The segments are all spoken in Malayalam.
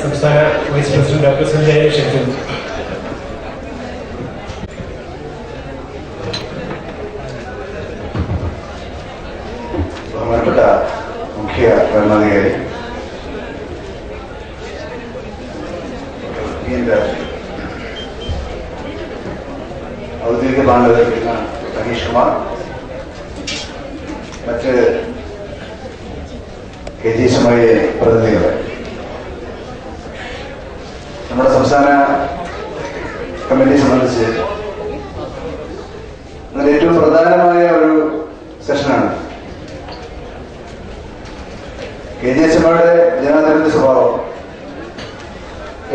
സംസ്ഥാന വൈസ് പ്രസിഡന്റ് ഡോക്ടർ സഞ്ജയ് ക്ഷണിക്കുന്നു. ബഹുമാനപ്പെട്ട മുഖ്യ ഭരണാധികാരി, ഔദ്യോഗിക ബാങ്ക് സനീഷ് കുമാർ, മറ്റ് KGSMI പ്രതിനിധികളെ, നമ്മുടെ സംസ്ഥാന കമ്മിറ്റി സംബന്ധിച്ച് അതിൽ ഏറ്റവും പ്രധാനമായ ഒരു സെഷനാണ്. KGSMIയുടെ ജനാധിപത്യ സ്വഭാവം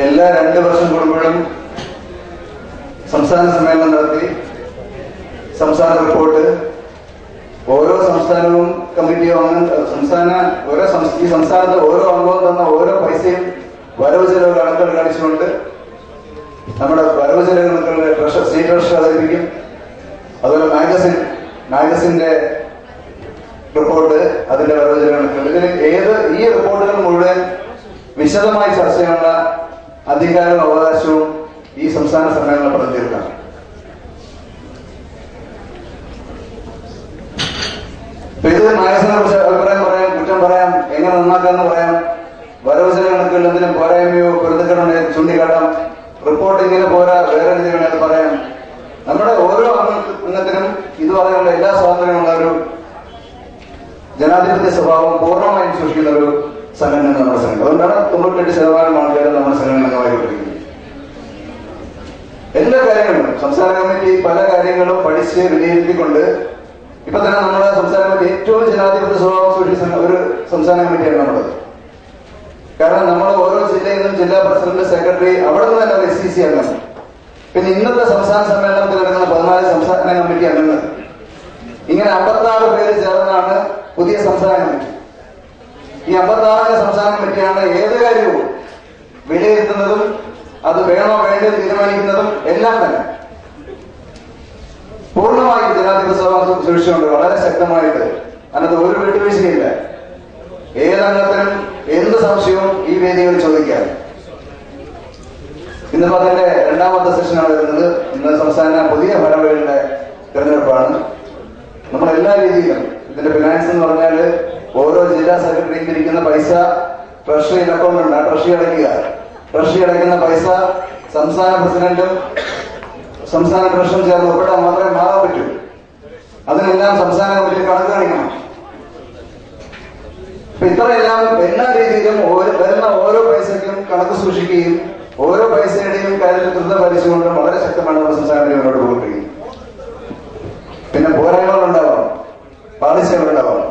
എല്ലാ 2 വർഷം കൂടുമ്പോഴും സംസ്ഥാന സമ്മേളനം നടത്തി സംസ്ഥാന റിപ്പോർട്ട് ഓരോ സംസ്ഥാനവും കമ്മിറ്റിയും ഈ സംസ്ഥാനത്ത് ഓരോ അംഗവും തന്ന ഓരോ പൈസയും വരവ് ചെലവ് കണക്കുകൾ കാണിച്ചുകൊണ്ട് നമ്മുടെ വരവ് ചെലവ് കണക്കുകളുടെ സ്റ്റേറ്റ് ട്രഷറി അവതരിപ്പിക്കും. അതുപോലെ മാഗസിന്റെ റിപ്പോർട്ട്, അതിന്റെ വരവ് ചെലവ് കണക്കുകൾ, ഇതിൽ ഈ റിപ്പോർട്ടുകൾ മുഴുവൻ വിശദമായി ചർച്ച ചെയ്യാനുള്ള അധികാരവും അവകാശവും ഈ സംസ്ഥാന സമ്മേളനം പ്രതിനിധികൾക്കാണ്. ഇത് മാഗസിനെ കുറിച്ച് അഭിപ്രായം പറയാം, കുറ്റം പറയാം, എങ്ങനെ നന്നാക്കാന്ന് പറയാം, വരവ് ചെലവ് കണക്കുകൾ എന്തെങ്കിലും പോരായ്മയോ പൊരുത്തക്കേടുണ്ടെങ്കിൽ ചൂണ്ടിക്കാട്ടാം, റിപ്പോർട്ട് ഇങ്ങനെ പോരാ വേറെ എന്തെങ്കിലും അത് പറയാം. നമ്മുടെ ഓരോ അംഗത്തിനും ഇത് പറയാനുള്ള എല്ലാ സ്വാതന്ത്ര്യമുള്ള ഒരു ജനാധിപത്യ സ്വഭാവം പൂർണ്ണമായും സൂക്ഷിക്കുന്ന ഒരു സംഘടന നമ്മുടെ സംഘടന. അതുകൊണ്ടാണ് 98% ആൾക്കാരും നമ്മുടെ സംഘടന അംഗമായിക്കൊണ്ടിരിക്കുന്നത്. എല്ലാ കാര്യങ്ങളും സംസ്ഥാന കമ്മിറ്റി പല കാര്യങ്ങളും പഠിച്ച് വിലയിരുത്തിക്കൊണ്ട് ഇപ്പൊ തന്നെ നമ്മുടെ സംസ്ഥാന കമ്മിറ്റി ഏറ്റവും ജനാധിപത്യ സ്വഭാവം സൂക്ഷിച്ച ഒരു സംസ്ഥാന കമ്മിറ്റിയാണ് നമ്മുടേത്. കാരണം നമ്മൾ ഓരോ ജില്ലയിൽ നിന്നും ജില്ലാ പ്രസിഡന്റ്, സെക്രട്ടറി, അവിടെ നിന്ന് തന്നെ SCC അംഗം, പിന്നെ ഇന്നത്തെ സംസ്ഥാന സമ്മേളനത്തിൽ നടക്കുന്ന 14 സംസ്ഥാന കമ്മിറ്റി അംഗങ്ങൾ, ഇങ്ങനെ 56 പേര് ചേർന്നാണ് പുതിയ സംസ്ഥാന കമ്മിറ്റി. ഈ 56 സംസ്ഥാന കമ്മിറ്റിയാണ് ഏത് കാര്യവും വിലയിരുത്തുന്നതും അത് വേണോ വേണ്ടത് തീരുമാനിക്കുന്നതും എല്ലാം തന്നെ പൂർണ്ണമായി ജനാധിപത്യ സ്വഭാവം സൂക്ഷിച്ചുകൊണ്ട് വളരെ ശക്തമായിട്ട് അതിനകത്ത് ഒരു വിട്ടുവീഴ്ചയില്ല. ഏതംഗത്തിനും എന്ത് സംശയവും ഈ വേദികളിൽ ചോദിക്കാം. ഇന്നിപ്പോ അതിന്റെ 2ാമത്തെ സെഷനാണ് വരുന്നത്. ഇന്ന് സംസ്ഥാന പുതിയ ഭരണവഴികളുടെ തെരഞ്ഞെടുപ്പാണ്. നമ്മൾ എല്ലാ രീതിയിലും ഇതിന്റെ ഫിനാൻസ് എന്ന് പറഞ്ഞാൽ ഓരോ ജില്ലാ സെക്രട്ടറിയും പിരിക്കുന്ന പൈസ ട്രഷറി അക്കൗണ്ട് ഉണ്ട്, ആ ട്രഷറി അടയ്ക്കുന്ന പൈസ സംസ്ഥാന പ്രസിഡന്റും സംസ്ഥാന ട്രഷറും ചേർന്ന് ഒപ്പിട്ടാൽ മാത്രമേ മാറാൻ പറ്റൂ. അതിനെല്ലാം സംസ്ഥാന കമ്മിറ്റി കണക്ക് കാണിക്കണം. അപ്പൊ ഇത്രയെല്ലാം എല്ലാ രീതിയിലും വരുന്ന ഓരോ പൈസയ്ക്കും കണക്ക് സൂക്ഷിക്കുകയും ഓരോ പൈസയുടെയും കാര്യത്തിൽ ധൃത പാലിച്ചുകൊണ്ട് വളരെ ശക്തമാണ് നമ്മുടെ സംസ്ഥാന മുന്നോട്ട് പോവുകയും. പിന്നെ പോരായ്മകൾ ഉണ്ടാവാം, പാളിച്ചകൾ ഉണ്ടാവാം.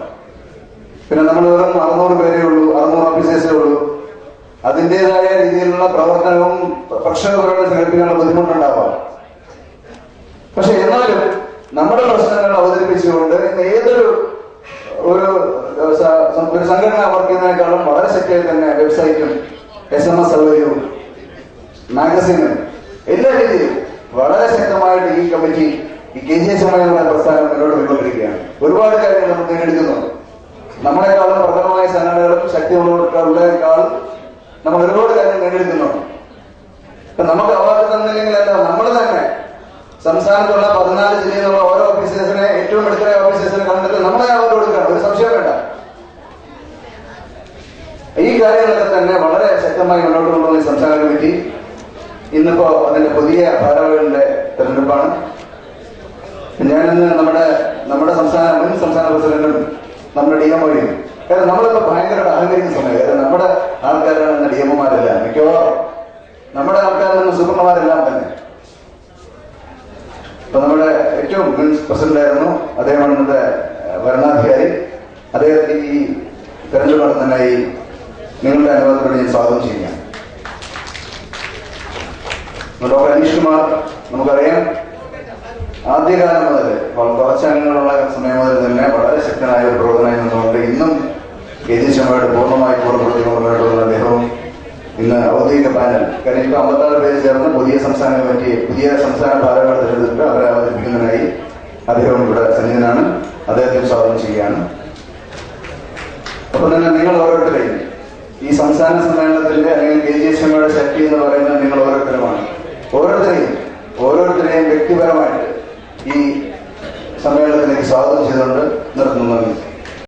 പിന്നെ നമ്മൾ വെറും 600 പേരേ ഉള്ളൂ, 600 ഓഫീസേഴ്സേ ഉള്ളൂ. അതിൻ്റെതായ രീതിയിലുള്ള പ്രവർത്തനവും പ്രക്ഷോഭങ്ങളും സംഘടിപ്പിക്കാനുള്ള ബുദ്ധിമുട്ടുണ്ടാവാം. പക്ഷെ എന്നാലും നമ്മുടെ പ്രശ്നങ്ങൾ അവതരിപ്പിച്ചുകൊണ്ട് ഏതൊരു ഒരു സംഘടന വർക്ക് ചെയ്യുന്നതിനേക്കാളും വളരെ ശക്തിയായി തന്നെ വെബ്സൈറ്റും SMS സൗകര്യവും മാഗസിനും എല്ലാ രീതിയിലും വളരെ ശക്തമായിട്ട് ഈ കമ്മിറ്റി, ഈ KGSMI പ്രസ്ഥാനം മുന്നോട്ട് പോയിക്കൊണ്ടിരിക്കുകയാണ്. ഒരുപാട് കാര്യങ്ങൾ നമ്മൾ നേടിയെടുക്കുന്നു. നമ്മളെക്കാളും പ്രബലമായ സംഘടനകളും ശക്തിയുള്ളവരെക്കാൾ നമ്മൾ ഒരുപാട് കാര്യങ്ങൾ നേടിയെടുക്കുന്നുണ്ട്. ഇപ്പൊ നമുക്ക് അവാർഡ് തന്നില്ലെങ്കിലല്ല, നമ്മൾ തന്നെ സംസ്ഥാനത്തുള്ള 14 ജില്ലയിൽ നിന്നുള്ള ഓരോ ഓഫീസേഴ്സിനെ, ഏറ്റവും മിടുക്കരായ ഓഫീസേഴ്സിനെ കണ്ടെത്തി നമ്മളെ അവാർഡ് കൊടുക്കണം, ഒരു സംശയം വേണ്ട. ഈ കാര്യങ്ങളൊക്കെ തന്നെ വളരെ ശക്തമായി മുന്നോട്ട് കൊണ്ടുവന്ന സംസ്ഥാന കമ്മിറ്റി ഇന്നിപ്പോ അതിന്റെ പുതിയ ഭാരവാഹികളുടെ തെരഞ്ഞെടുപ്പാണ്. ഞാനിന്ന് നമ്മുടെ മുൻ സംസ്ഥാന പ്രസിഡന്റും നമ്മുടെ DMOയും, കാരണം നമ്മളിപ്പോ ഭയങ്കര അഹങ്കരിക്കുന്ന സമയം, കാരണം നമ്മുടെ ആൾക്കാരാണ് DMOമാരെല്ലാം, മിക്കവാറും നമ്മുടെ ആൾക്കാരെന്ന് സൂപ്പർമാരെല്ലാം തന്നെ. അപ്പൊ നമ്മുടെ ഏറ്റവും മുൻ പ്രസിഡന്റായിരുന്നു അദ്ദേഹമാണ് ഇന്നത്തെ ഭരണാധികാരി. അദ്ദേഹത്തെ ഈ തെരഞ്ഞെടുപ്പ് നടത്തുന്നതിനായി നിങ്ങളുടെ അനുവാദത്തോടെ ഞാൻ സ്വാഗതം ചെയ്യുകയാണ്. ഡോക്ടർ അനീഷ് കുമാർ, നമുക്കറിയാം ആദ്യകാലം മുതൽ കുറച്ച് അംഗങ്ങളുള്ള സമയം മുതൽ തന്നെ വളരെ ശക്തനായ ഒരു പ്രവർത്തനം നിന്നുകൊണ്ട് ഇന്നും KGSMI പൂർണ്ണമായി പൂർണ്ണപ്പെടുത്തിക്കൊണ്ടുള്ള അദ്ദേഹവും ഇന്ന് ഔദ്യോഗിക പാനൽ, കാരണം ഇപ്പൊ 56 പേര് ചേർന്ന് പുതിയ സംസ്ഥാന കമ്മിറ്റി, പുതിയ സംസ്ഥാന ഭാരവാഹികളെ തെരഞ്ഞെടുത്തിട്ട് അവരെ അവതരിപ്പിക്കുന്നതിനായി അദ്ദേഹം ഇവിടെ സന്നിധനാണ്. അദ്ദേഹത്തെ സ്വാഗതം ചെയ്യുകയാണ്. ഒപ്പം തന്നെ നിങ്ങൾ ഓരോരുത്തരെയും ഈ സംസ്ഥാന സമ്മേളനത്തിന്റെ അല്ലെങ്കിൽ KGSMI നന്മയുടെ ശക്തി എന്ന് പറയുന്നത് നിങ്ങൾ ഓരോരുത്തരുമാണ്. ഓരോരുത്തരെയും വ്യക്തിപരമായിട്ട് ഈ സമ്മേളനത്തിലേക്ക് സ്വാഗതം ചെയ്തുകൊണ്ട് നിർത്തുന്നു.